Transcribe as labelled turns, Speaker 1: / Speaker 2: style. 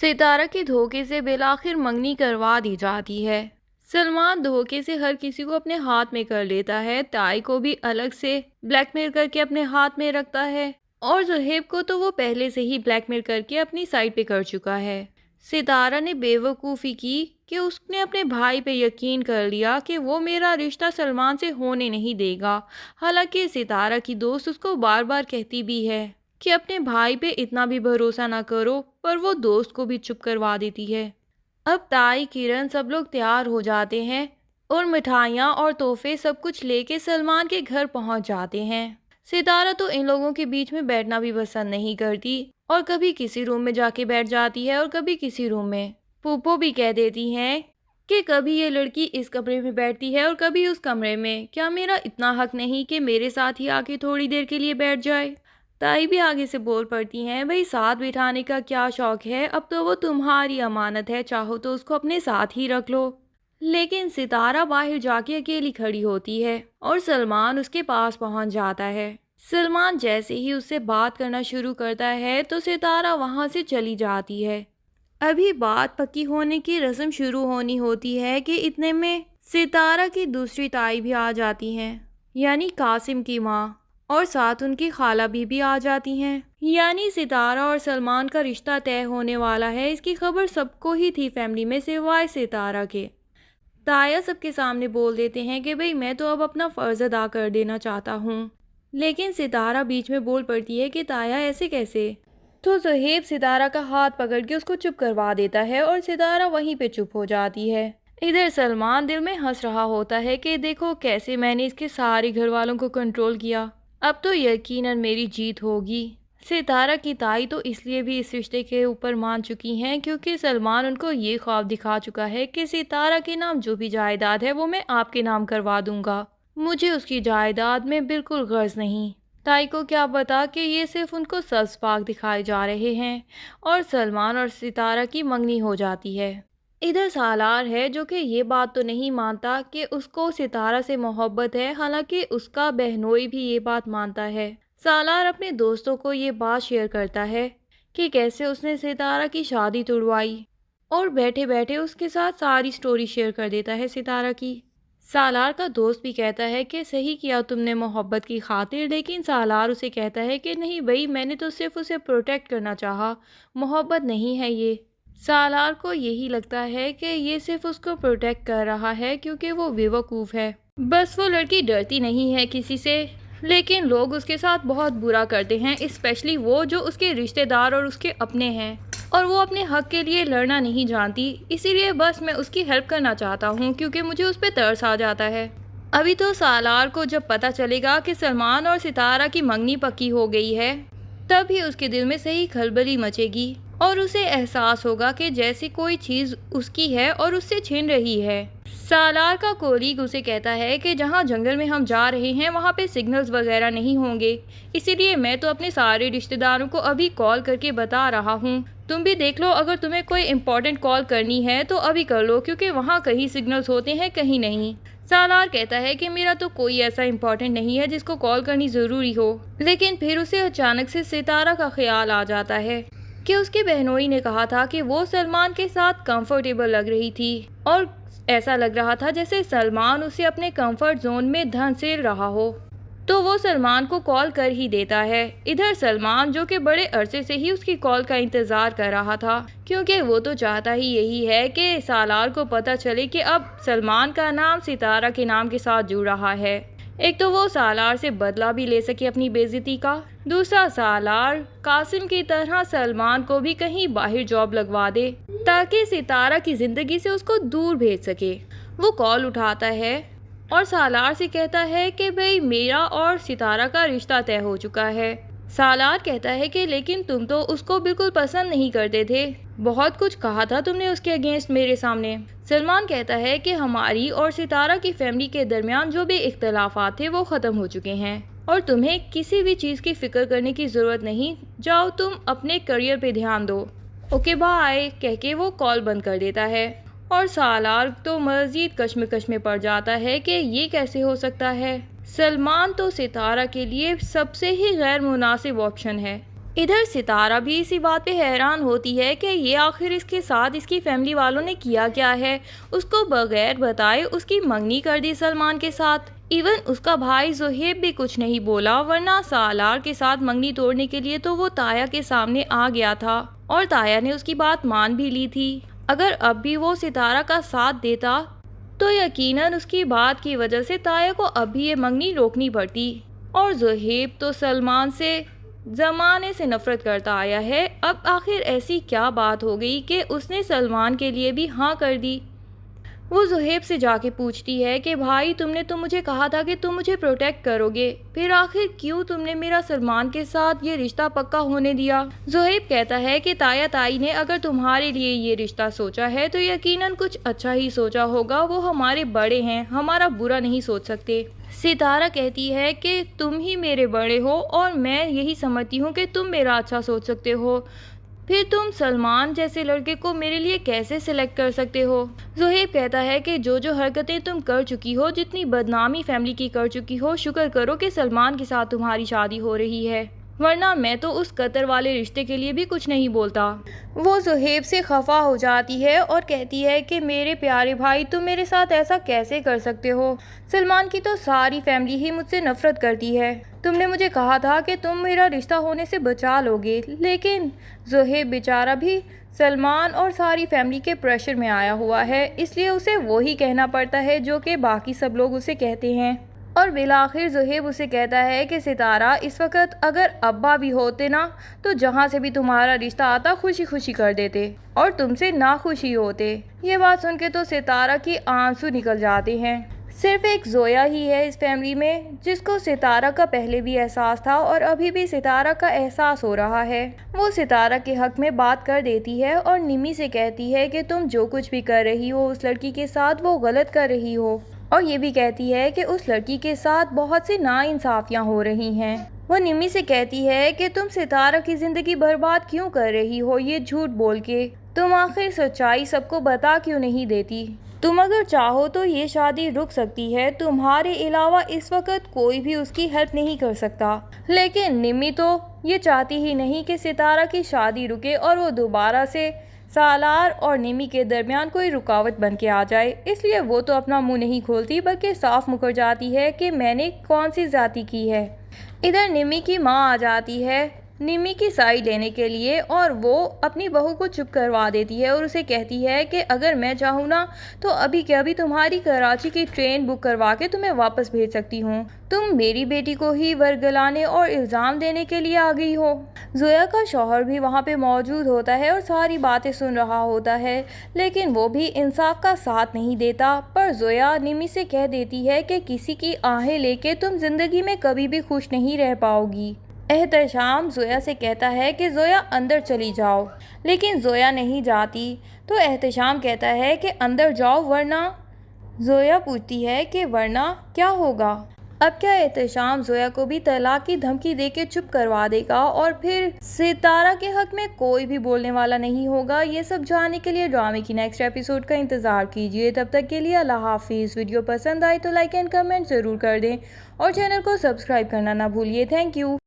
Speaker 1: सितारा के धोखे से बिलाखिर मंगनी करवा दी जाती है। सलमान धोखे से हर किसी को अपने हाथ में कर लेता है। ताई को भी अलग से ब्लैकमेल करके अपने हाथ में रखता है और जुहेब को तो वो पहले से ही ब्लैकमेल करके अपनी साइड पे कर चुका है। सितारा ने बेवकूफ़ी की कि उसने अपने भाई पे यकीन कर लिया कि वो मेरा रिश्ता सलमान से होने नहीं देगा। हालांकि सितारा की दोस्त उसको बार बार कहती भी है कि अपने भाई पे इतना भी भरोसा ना करो, पर वो दोस्त को भी चुप करवा देती है। अब ताई, किरण सब लोग तैयार हो जाते हैं और मिठाइयाँ और तोहफे सब कुछ लेके सलमान के घर पहुंच जाते हैं। सितारा तो इन लोगों के बीच में बैठना भी पसंद नहीं करती और कभी किसी रूम में जाके बैठ जाती है और कभी किसी रूम में। फूफो भी कह देती हैं कि कभी ये लड़की इस कमरे में बैठती है और कभी उस कमरे में। क्या मेरा इतना हक नहीं कि मेरे साथ ही आके थोड़ी देर के लिए बैठ जाए? ताई भी आगे से बोल पड़ती हैं, भाई साथ बिठाने का क्या शौक है, अब तो वो तुम्हारी अमानत है, चाहो तो उसको अपने साथ ही रख लो। लेकिन सितारा बाहर जाके अकेली खड़ी होती है और सलमान उसके पास पहुंच जाता है। सलमान जैसे ही उससे बात करना शुरू करता है तो सितारा वहां से चली जाती है। अभी बात पक्की होने की रस्म शुरू होनी होती है कि इतने में सितारा की दूसरी ताई भी आ जाती हैं, यानी कासिम की माँ, और साथ उनकी खाला भी आ जाती हैं। यानी सितारा और सलमान का रिश्ता तय होने वाला है। इसकी खबर सबको ही थी फैमिली में सिवाय सितारा के। ताया सबके सामने बोल देते हैं कि भाई मैं तो अब अपना फ़र्ज़ अदा कर देना चाहता हूँ। लेकिन सितारा बीच में बोल पड़ती है कि ताया ऐसे कैसे। तो ज़ुहैब सितारा का हाथ पकड़ के उसको चुप करवा देता है और सितारा वहीं पे चुप हो जाती है। इधर सलमान दिल में हंस रहा होता है कि देखो कैसे मैंने इसके सारे घर वालों को कंट्रोल किया, अब तो यकीनन मेरी जीत होगी। सितारा की ताई तो इसलिए भी इस रिश्ते के ऊपर मान चुकी हैं क्योंकि सलमान उनको ये ख्वाब दिखा चुका है कि सितारा के नाम जो भी जायदाद है वो मैं आपके नाम करवा दूंगा, मुझे उसकी जायदाद में बिल्कुल गर्ज नहीं। ताई को क्या पता कि ये सिर्फ उनको सब्ज़ पाक दिखाए जा रहे हैं और सलमान और सितारा की मंगनी हो जाती है। इधर सालार है जो कि ये बात तो नहीं मानता कि उसको सितारा से मोहब्बत है, हालांकि उसका बहनोई भी ये बात मानता है। सालार अपने दोस्तों को ये बात शेयर करता है कि कैसे उसने सितारा की शादी तुड़वाई और बैठे बैठे उसके साथ सारी स्टोरी शेयर कर देता है सितारा की। सालार का दोस्त भी कहता है कि सही किया तुमने मोहब्बत की खातिर, लेकिन सालार उसे कहता है कि नहीं भाई, मैंने तो सिर्फ उसे प्रोटेक्ट करना चाहा, मोहब्बत नहीं है ये। सालार को यही लगता है कि ये सिर्फ उसको प्रोटेक्ट कर रहा है क्योंकि वो बेवकूफ़ है। बस वो लड़की डरती नहीं है किसी से, लेकिन लोग उसके साथ बहुत बुरा करते हैं, स्पेशली वो जो उसके रिश्तेदार और उसके अपने हैं, और वो अपने हक के लिए लड़ना नहीं जानती। इसीलिए बस मैं उसकी हेल्प करना चाहता हूँ क्योंकि मुझे उस पर तरस आ जाता है। अभी तो सालार को जब पता चलेगा कि सलमान और सितारा की मंगनी पक्की हो गई है, तभी उसके दिल में सही खलबली मचेगी और उसे एहसास होगा कि जैसे कोई चीज़ उसकी है और उससे छीन रही है। सालार का कोलीग उसे कहता है कि जहाँ जंगल में हम जा रहे हैं वहाँ पे सिग्नल्स वगैरह नहीं होंगे, इसीलिए मैं तो अपने सारे रिश्तेदारों को अभी कॉल करके बता रहा हूँ, तुम भी देख लो, अगर तुम्हें कोई इम्पोर्टेंट कॉल करनी है तो अभी कर लो क्योंकि वहाँ कहीं सिग्नल्स होते हैं कहीं नहीं। सालार कहता है कि मेरा तो कोई ऐसा इम्पोर्टेंट नहीं है जिसको कॉल करनी ज़रूरी हो, लेकिन फिर उसे अचानक से सितारा का ख्याल आ जाता है कि उसके बहनोई ने कहा था कि वो सलमान के साथ कंफर्टेबल लग रही थी और ऐसा लग रहा था जैसे सलमान उसे अपने कंफर्ट जोन में धंसेल रहा हो, तो वो सलमान को कॉल कर ही देता है। इधर सलमान, जो कि बड़े अरसे से ही उसकी कॉल का इंतज़ार कर रहा था क्योंकि वो तो चाहता ही यही है कि सालार को पता चले कि अब सलमान का नाम सितारा के नाम के साथ जुड़ रहा है। एक तो वो सालार से बदला भी ले सके अपनी बेइज्जती का, दूसरा सालार कासिम की तरह सलमान को भी कहीं बाहर जॉब लगवा दे ताकि सितारा की ज़िंदगी से उसको दूर भेज सके। वो कॉल उठाता है और सालार से कहता है कि भाई मेरा और सितारा का रिश्ता तय हो चुका है। सालार कहता है कि लेकिन तुम तो उसको बिल्कुल पसंद नहीं करते थे, बहुत कुछ कहा था तुमने उसके अगेंस्ट मेरे सामने। सलमान कहता है कि हमारी और सितारा की फैमिली के दरमियान जो भी इख्तलाफात थे वो ख़त्म हो चुके हैं और तुम्हें किसी भी चीज़ की फ़िक्र करने की ज़रूरत नहीं, जाओ तुम अपने करियर पे ध्यान दो, ओके बाय कह के वो कॉल बंद कर देता है। और सालार तो मज़ीद कश्मकश में पड़ जाता है कि ये कैसे हो सकता है, सलमान तो सितारा के लिए सबसे ही गैर मुनासिब ऑप्शन है। इधर सितारा भी इसी बात पे हैरान होती है कि ये आखिर इसके साथ इसकी फैमिली वालों ने किया क्या है। उसको बगैर बताए उसकी मंगनी कर दी सलमान के साथ। इवन उसका भाई जोहेब भी कुछ नहीं बोला, वरना सालार के साथ मंगनी तोड़ने के लिए तो वो ताया के सामने आ गया था और ताया ने उसकी बात मान भी ली थी। अगर अब भी वो सितारा का साथ देता तो यकीनन उसकी बात की वजह से ताया को अब भी ये मंगनी रोकनी पड़ती। और जोहेब तो सलमान से जमाने से नफरत करता आया है। अब आखिर ऐसी क्या बात हो गई कि उसने सलमान के लिए भी हाँ कर दी। वो जोहेब से जाके पूछती है कि भाई तुमने तो मुझे कहा था कि तुम मुझे प्रोटेक्ट करोगे, फिर आखिर क्यों तुमने मेरा सलमान के साथ ये रिश्ता पक्का होने दिया। जोहेब कहता है कि ताया ताई ने अगर तुम्हारे लिए ये रिश्ता सोचा है तो यकीनन कुछ अच्छा ही सोचा होगा। वो हमारे बड़े हैं, हमारा बुरा नहीं सोच सकते। सितारा कहती है कि तुम ही मेरे बड़े हो और मैं यही समझती हूँ कि तुम मेरा अच्छा सोच सकते हो, फिर तुम सलमान जैसे लड़के को मेरे लिए कैसे सिलेक्ट कर सकते हो। जोहेब कहता है कि जो हरकतें तुम कर चुकी हो, जितनी बदनामी फैमिली की कर चुकी हो, शुक्र करो कि सलमान के साथ तुम्हारी शादी हो रही है, वरना मैं तो उस कतर वाले रिश्ते के लिए भी कुछ नहीं बोलता। वो जोहेब से खफा हो जाती है और कहती है कि मेरे प्यारे भाई तुम मेरे साथ ऐसा कैसे कर सकते हो। सलमान की तो सारी फैमिली ही मुझसे नफरत करती है। तुमने मुझे कहा था कि तुम मेरा रिश्ता होने से बचा लोगे, लेकिन जोहेब बेचारा भी सलमान और सारी फैमिली के प्रेशर में आया हुआ है, इसलिए उसे वही कहना पड़ता है जो कि बाकी सब लोग उसे कहते हैं। और बिलाखिर जोहेब उसे कहता है कि सितारा इस वक्त अगर अब्बा भी होते ना तो जहाँ से भी तुम्हारा रिश्ता आता खुशी खुशी कर देते और तुमसे नाखुशी होते। ये बात सुन के तो सितारा की आंसू निकल जाते हैं। सिर्फ एक जोया ही है इस फैमिली में जिसको सितारा का पहले भी एहसास था और अभी भी सितारा का एहसास हो रहा है। वो सितारा के हक में बात कर देती है और निमी से कहती है कि तुम जो कुछ भी कर रही हो उस लड़की के साथ वो गलत कर रही हो, और ये भी कहती है कि उस लड़की के साथ बहुत सी नाइंसाफियां हो रही हैं। वो निमी से कहती है कि तुम सितारा की ज़िंदगी बर्बाद क्यों कर रही हो ये झूठ बोल के, तुम आखिर सच्चाई सबको बता क्यों नहीं देती। तुम अगर चाहो तो ये शादी रुक सकती है, तुम्हारे अलावा इस वक्त कोई भी उसकी हेल्प नहीं कर सकता। लेकिन निमी तो ये चाहती ही नहीं कि सितारा की शादी रुके और वो दोबारा से सालार और निमी के दरमियान कोई रुकावट बन के आ जाए, इसलिए वो तो अपना मुंह नहीं खोलती बल्कि साफ मुकर जाती है कि मैंने कौन सी जाति की है। इधर निमी की माँ आ जाती है निमी की साइड लेने के लिए और वो अपनी बहू को चुप करवा देती है और उसे कहती है कि अगर मैं चाहूँ ना तो अभी के अभी तुम्हारी कराची की ट्रेन बुक करवा के तुम्हें वापस भेज सकती हूँ। तुम मेरी बेटी को ही वर्गलाने और इल्ज़ाम देने के लिए आ गई हो। जोया का शौहर भी वहाँ पे मौजूद होता है और सारी बातें सुन रहा होता है, लेकिन वो भी इंसाफ का साथ नहीं देता। पर जोया निमी से कह देती है कि किसी की आहें लेके तुम जिंदगी में कभी भी खुश नहीं रह पाओगी। एहतशाम जोया से कहता है कि जोया अंदर चली जाओ, लेकिन जोया नहीं जाती तो एहतशाम कहता है कि अंदर जाओ वरना। जोया पूछती है कि वरना क्या होगा। अब क्या एहतशाम जोया को भी तलाक की धमकी देके चुप करवा देगा और फिर सितारा के हक में कोई भी बोलने वाला नहीं होगा। ये सब जानने के लिए ड्रामे की नेक्स्ट एपिसोड का इंतज़ार कीजिए। तब तक के लिए अल्लाह हाफिज़। वीडियो पसंद आए तो लाइक एंड कमेंट ज़रूर कर दें और चैनल को सब्सक्राइब करना ना भूलिए। Thank you.